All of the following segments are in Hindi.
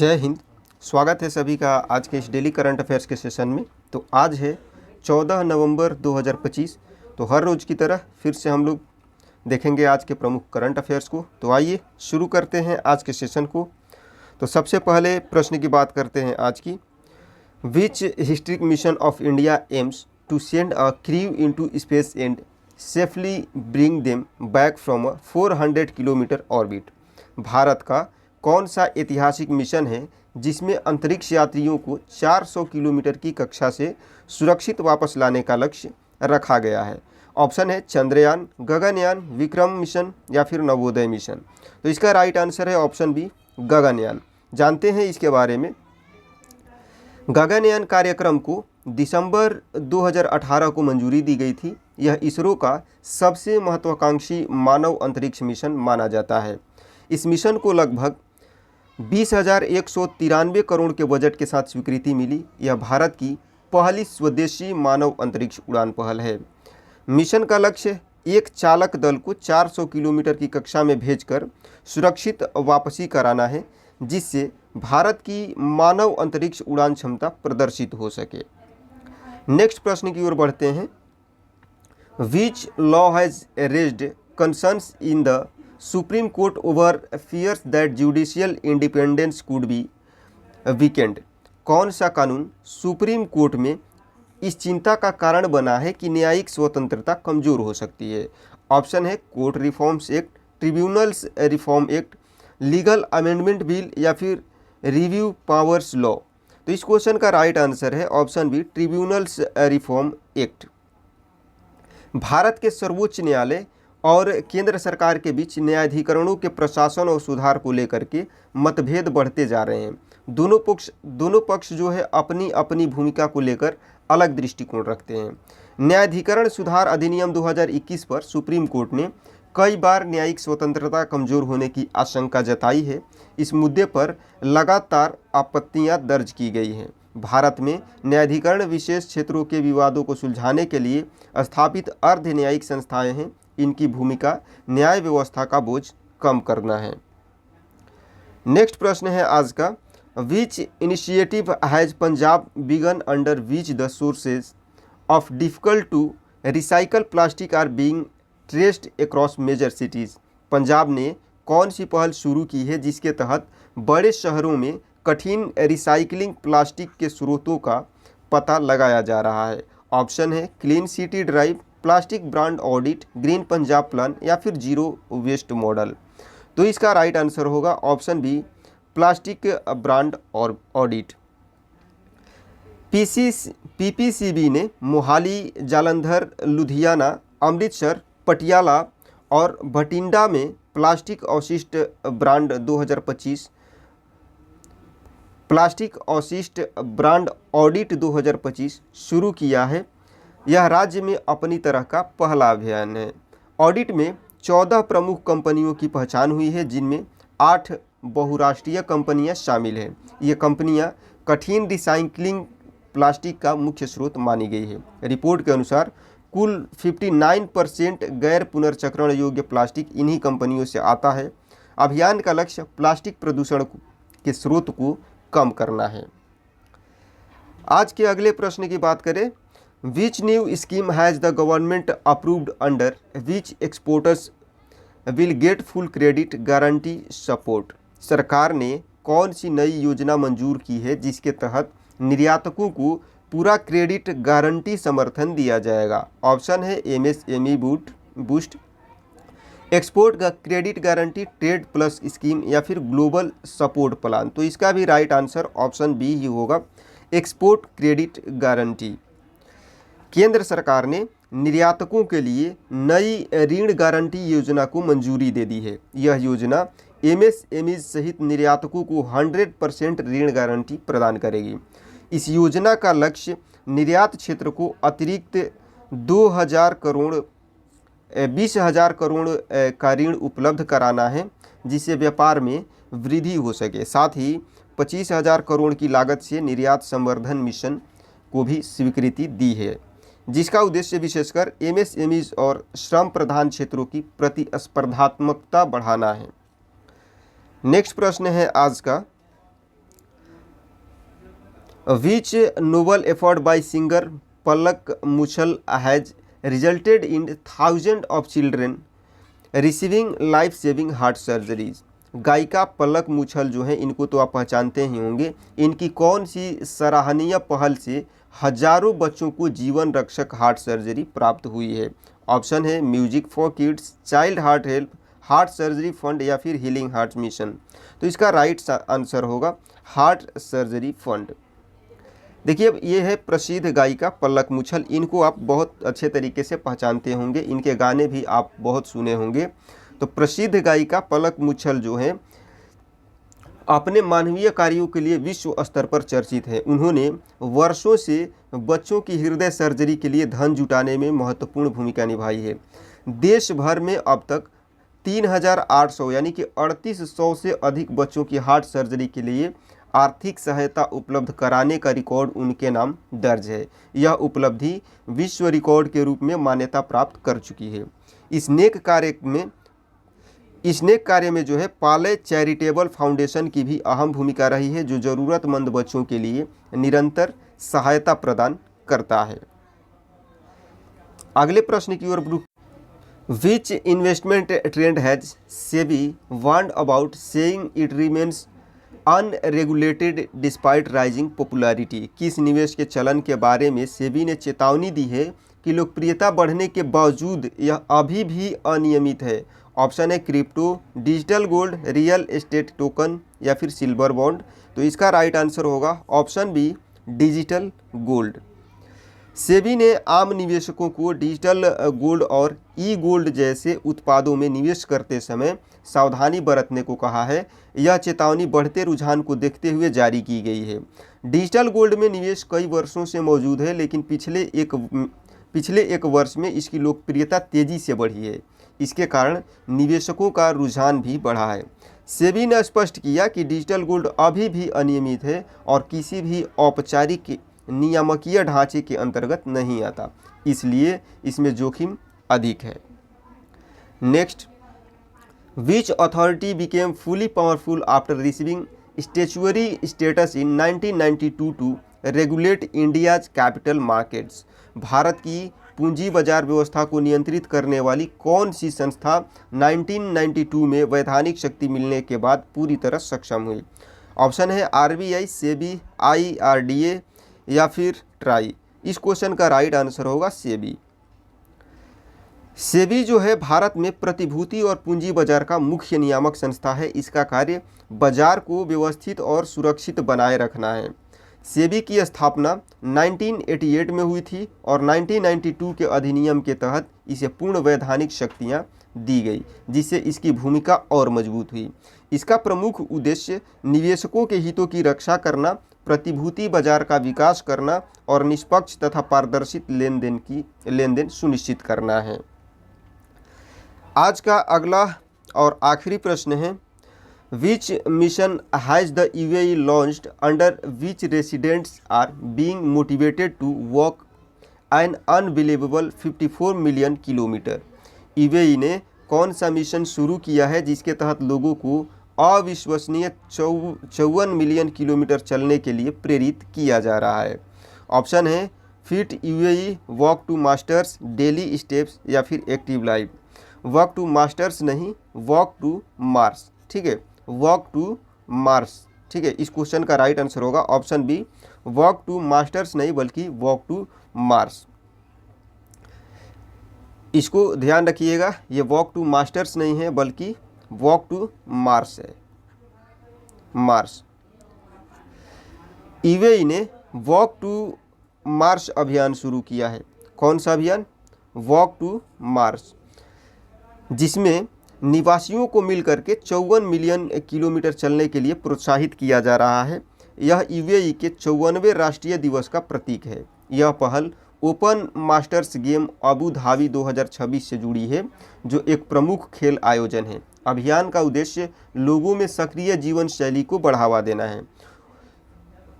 जय हिंद। स्वागत है सभी का आज के इस डेली करंट अफेयर्स के सेशन में। तो आज है 14 नवंबर 2025। तो हर रोज़ की तरह फिर से हम लोग देखेंगे आज के प्रमुख करंट अफेयर्स को। तो आइए शुरू करते हैं आज के सेशन को। तो सबसे पहले प्रश्न की बात करते हैं आज की। Which historic mission of India aims to send a crew into space and safely bring them back from a 400 kilometre orbit. Bharat का कौन सा ऐतिहासिक मिशन है जिसमें अंतरिक्ष यात्रियों को 400 किलोमीटर की कक्षा से सुरक्षित वापस लाने का लक्ष्य रखा गया है? ऑप्शन है चंद्रयान, गगनयान, विक्रम मिशन या फिर नवोदय मिशन। तो इसका राइट आंसर है ऑप्शन बी, गगनयान। जानते हैं इसके बारे में। गगनयान कार्यक्रम को दिसंबर 2018 को मंजूरी दी गई थी। यह इसरो का सबसे महत्वाकांक्षी मानव अंतरिक्ष मिशन माना जाता है। इस मिशन को लगभग 20,193 करोड़ के बजट के साथ स्वीकृति मिली। यह भारत की पहली स्वदेशी मानव अंतरिक्ष उड़ान पहल है। मिशन का लक्ष्य एक चालक दल को 400 किलोमीटर की कक्षा में भेजकर सुरक्षित वापसी कराना है, जिससे भारत की मानव अंतरिक्ष उड़ान क्षमता प्रदर्शित हो सके। नेक्स्ट प्रश्न की ओर बढ़ते हैं। Which law has raised concerns in the supreme court over fears that judicial independence could be weakened. कौन सा कानून सुप्रीम कोर्ट में इस चिंता का कारण बना है कि न्यायिक स्वतंत्रता कमजोर हो सकती है? ऑप्शन है court reforms act, tribunals reform act, legal amendment bill या फिर रिव्यू पावर्स लॉ। तो इस क्वेश्चन का राइट आंसर है option B, tribunals reform act. भारत के सर्वोच्च न्यायालय और केंद्र सरकार के बीच न्यायाधिकरणों के प्रशासन और सुधार को लेकर के मतभेद बढ़ते जा रहे हैं। दोनों पक्ष जो है अपनी अपनी भूमिका को लेकर अलग दृष्टिकोण रखते हैं। न्यायाधिकरण सुधार अधिनियम 2021 पर सुप्रीम कोर्ट ने कई बार न्यायिक स्वतंत्रता कमजोर होने की आशंका जताई है। इस मुद्दे पर लगातार आपत्तियां दर्ज की गई हैं। भारत में न्यायाधिकरण विशेष क्षेत्रों के विवादों को सुलझाने के लिए स्थापित अर्ध न्यायिक संस्थाएं हैं। इनकी भूमिका न्याय व्यवस्था का बोझ कम करना है। नेक्स्ट प्रश्न है आज का। Which initiative has Punjab begun under which the sources of difficult to recycle plastic are being traced across major cities. Punjab ने कौन सी पहल शुरू की है जिसके तहत बड़े शहरों में कठिन रिसाइकलिंग प्लास्टिक के स्रोतों का पता लगाया जा रहा है? ऑप्शन है clean city drive, plastic brand audit, green Punjab plan या फिर जीरो वेस्ट मॉडल। तो इसका राइट आंसर होगा ऑप्शन बी, प्लास्टिक ब्रांड और ऑडिट। पीपीसीबी ने मोहाली, जालंधर, लुधियाना, अमृतसर, पटियाला और भटिंडा में प्लास्टिक अवशिष्ट ब्रांड 2025 प्लास्टिक अवशिष्ट ब्रांड ऑडिट 2025 शुरू किया है। यह राज्य में अपनी तरह का पहला अभियान है। ऑडिट में 14 प्रमुख कंपनियों की पहचान हुई है, जिनमें 8 बहुराष्ट्रीय कंपनियां शामिल हैं। ये कंपनियां कठिन रिसाइक्लिंग प्लास्टिक का मुख्य स्रोत मानी गई है। रिपोर्ट के अनुसार कुल 59% गैर पुनर्चक्रण योग्य प्लास्टिक इन्हीं कंपनियों से आता है। अभियान का लक्ष्य प्लास्टिक प्रदूषण के स्रोत को कम करना है। आज के अगले प्रश्न की बात करें। Which new scheme has the government approved under which exporters will get full credit guarantee support? सरकार ने कौन सी नई योजना मंजूर की है जिसके तहत निर्यातकों को पूरा क्रेडिट गारंटी समर्थन दिया जाएगा? ऑप्शन है एमएसएमई बूस्ट, एक्सपोर्ट का credit guarantee, trade plus scheme या फिर ग्लोबल सपोर्ट प्लान। तो इसका भी राइट आंसर ऑप्शन बी ही होगा, एक्सपोर्ट क्रेडिट गारंटी। केंद्र सरकार ने निर्यातकों के लिए नई ऋण गारंटी योजना को मंजूरी दे दी है। यह योजना एमएसएमई सहित निर्यातकों को 100% ऋण गारंटी प्रदान करेगी। इस योजना का लक्ष्य निर्यात क्षेत्र को अतिरिक्त 20,000 करोड़ का ऋण उपलब्ध कराना है, जिससे व्यापार में वृद्धि हो सके। साथ ही 25,000 करोड़ की लागत से निर्यात संवर्धन मिशन को भी स्वीकृति दी है, जिसका उद्देश्य विशेषकर एमएसएमईज और श्रम प्रधान क्षेत्रों की प्रतिस्पर्धात्मकता बढ़ाना है। नेक्स्ट प्रश्न है आज का। Which noble effort by singer Palak Muchhal has resulted in thousand of children receiving life saving heart surgeries. गायिका पलक मुछल जो है, इनको तो आप पहचानते ही होंगे। इनकी कौन सी सराहनीय पहल से हजारों बच्चों को जीवन रक्षक हार्ट सर्जरी प्राप्त हुई है? ऑप्शन है music for kids, child heart help, heart surgery fund या फिर हीलिंग हार्ट मिशन। तो इसका राइट आंसर होगा हार्ट सर्जरी फंड। देखिए, अब ये है प्रसिद्ध गायिका पलक मुछल। इनको आप बहुत अच्छे तरीके से पहचानते होंगे, इनके गाने भी आप बहुत सुने होंगे। तो प्रसिद्ध गायिका पलक मुछल जो है अपने मानवीय कार्यों के लिए विश्व स्तर पर चर्चित है। उन्होंने वर्षों से बच्चों की हृदय सर्जरी के लिए धन जुटाने में महत्वपूर्ण भूमिका निभाई है। देश भर में अब तक 3,800 यानी कि 3,800 से अधिक बच्चों की हार्ट सर्जरी के लिए आर्थिक सहायता उपलब्ध कराने का रिकॉर्ड उनके नाम दर्ज है। यह उपलब्धि विश्व रिकॉर्ड के रूप में मान्यता प्राप्त कर चुकी है। इस नेक कार्य में जो है पाले चैरिटेबल फाउंडेशन की भी अहम भूमिका रही है, जो ज़रूरतमंद बच्चों के लिए निरंतर सहायता प्रदान करता है। अगले प्रश्न की ओर which investment trend has SEBI warned about saying it remains unregulated despite rising popularity. किस निवेश के चलन के बारे में सेबी ने चेतावनी दी है कि लोकप्रियता बढ़ने के बावजूद यह अभी भी अनियमित है? ऑप्शन है crypto, digital gold, real estate token या फिर सिल्वर बॉन्ड। तो इसका राइट आंसर होगा option B digital gold. SEBI ने आम निवेशकों को डिजिटल गोल्ड और ई गोल्ड जैसे उत्पादों में निवेश करते समय सावधानी बरतने को कहा है। यह चेतावनी बढ़ते रुझान को देखते हुए जारी की गई है। डिजिटल गोल्ड में निवेश कई वर्षों से मौजूद है, लेकिन पिछले एक वर्ष में इसकी लोकप्रियता तेजी से बढ़ी है। इसके कारण निवेशकों का रुझान भी बढ़ा है। सेबी ने स्पष्ट किया कि डिजिटल गोल्ड अभी भी अनियमित है और किसी भी औपचारिक नियामकीय ढांचे के अंतर्गत नहीं आता, इसलिए इसमें जोखिम अधिक है। Next, which authority became fully powerful after receiving statutory status in 1992 to regulate India's capital markets. Bharat की पूंजी बाजार व्यवस्था को नियंत्रित करने वाली कौन सी संस्था 1992 में वैधानिक शक्ति मिलने के बाद पूरी तरह सक्षम हुई? ऑप्शन है आरबीआई, सेबी, आईआरडीए या फिर ट्राई। इस क्वेश्चन का राइट आंसर होगा सेबी। सेबी जो है भारत में प्रतिभूति और पूंजी बाजार का मुख्य नियामक संस्था है। इसका कार्य बाजार को व्यवस्थित और सुरक्षित बनाए रखना है। सेबी की स्थापना 1988 में हुई थी और 1992 के अधिनियम के तहत इसे पूर्ण वैधानिक शक्तियां दी गई, जिससे इसकी भूमिका और मजबूत हुई। इसका प्रमुख उद्देश्य निवेशकों के हितों की रक्षा करना, प्रतिभूति बाजार का विकास करना और निष्पक्ष तथा पारदर्शी लेनदेन सुनिश्चित करना है। आज का अगला और आखिरी प्रश्न है, which mission has the UAE launched under which residents are being motivated to walk an unbelievable 54 million kilometre. UAE ने कौन सा मिशन शुरू किया है जिसके तहत लोगों को अविश्वसनीय 54 मिलियन किलोमीटर चलने के लिए प्रेरित किया जा रहा है? ऑप्शन है fit UAE, walk to masters, daily steps या फिर active life. Walk to masters नहीं, वॉक टू मार्स। ठीक है, वॉक टू मार्स। ठीक है, इस क्वेश्चन का राइट आंसर होगा option B, walk to masters नहीं बल्कि वॉक टू मार्स। इसको ध्यान रखिएगा, ये वॉक टू मास्टर्स नहीं है बल्कि वॉक टू मार्स है, मार्स। यूएई ने वॉक टू मार्स अभियान शुरू किया है। कौन सा अभियान? वॉक टू मार्स, जिसमें निवासियों को मिलकर के 54 मिलियन किलोमीटर चलने के लिए प्रोत्साहित किया जा रहा है। यह यूएई के 54वें राष्ट्रीय दिवस का प्रतीक है। यह पहल open masters game Abu Dhabi 2026 से जुड़ी है, जो एक प्रमुख खेल आयोजन है। अभियान का उद्देश्य लोगों में सक्रिय जीवन शैली को बढ़ावा देना है।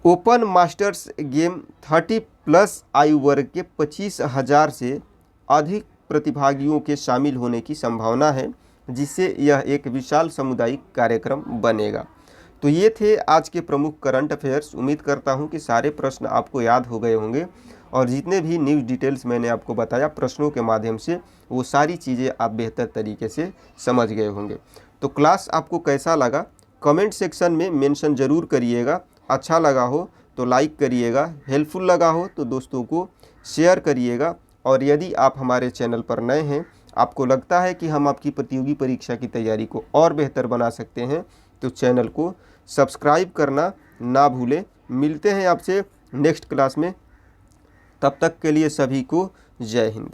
ओपन मास्टर्स गेम 30+ आयु वर्ग के 25,000 से अधिक प्रतिभागियों के शामिल होने की संभावना है, जिससे यह एक विशाल सामुदायिक कार्यक्रम बनेगा। तो ये थे आज के प्रमुख करंट अफेयर्स। उम्मीद करता हूँ कि सारे प्रश्न आपको याद हो गए होंगे और जितने भी न्यूज़ डिटेल्स मैंने आपको बताया प्रश्नों के माध्यम से, वो सारी चीज़ें आप बेहतर तरीके से समझ गए होंगे। तो क्लास आपको कैसा लगा कमेंट सेक्शन में मेंशन ज़रूर करिएगा। अच्छा लगा हो तो लाइक करिएगा, हेल्पफुल लगा हो तो दोस्तों को शेयर करिएगा। और यदि आप हमारे चैनल पर नए हैं, आपको लगता है कि हम आपकी प्रतियोगी परीक्षा की तैयारी को और बेहतर बना सकते हैं, तो चैनल को सब्सक्राइब करना ना भूलें। मिलते हैं आपसे नेक्स्ट क्लास में, तब तक के लिए सभी को जय हिंद।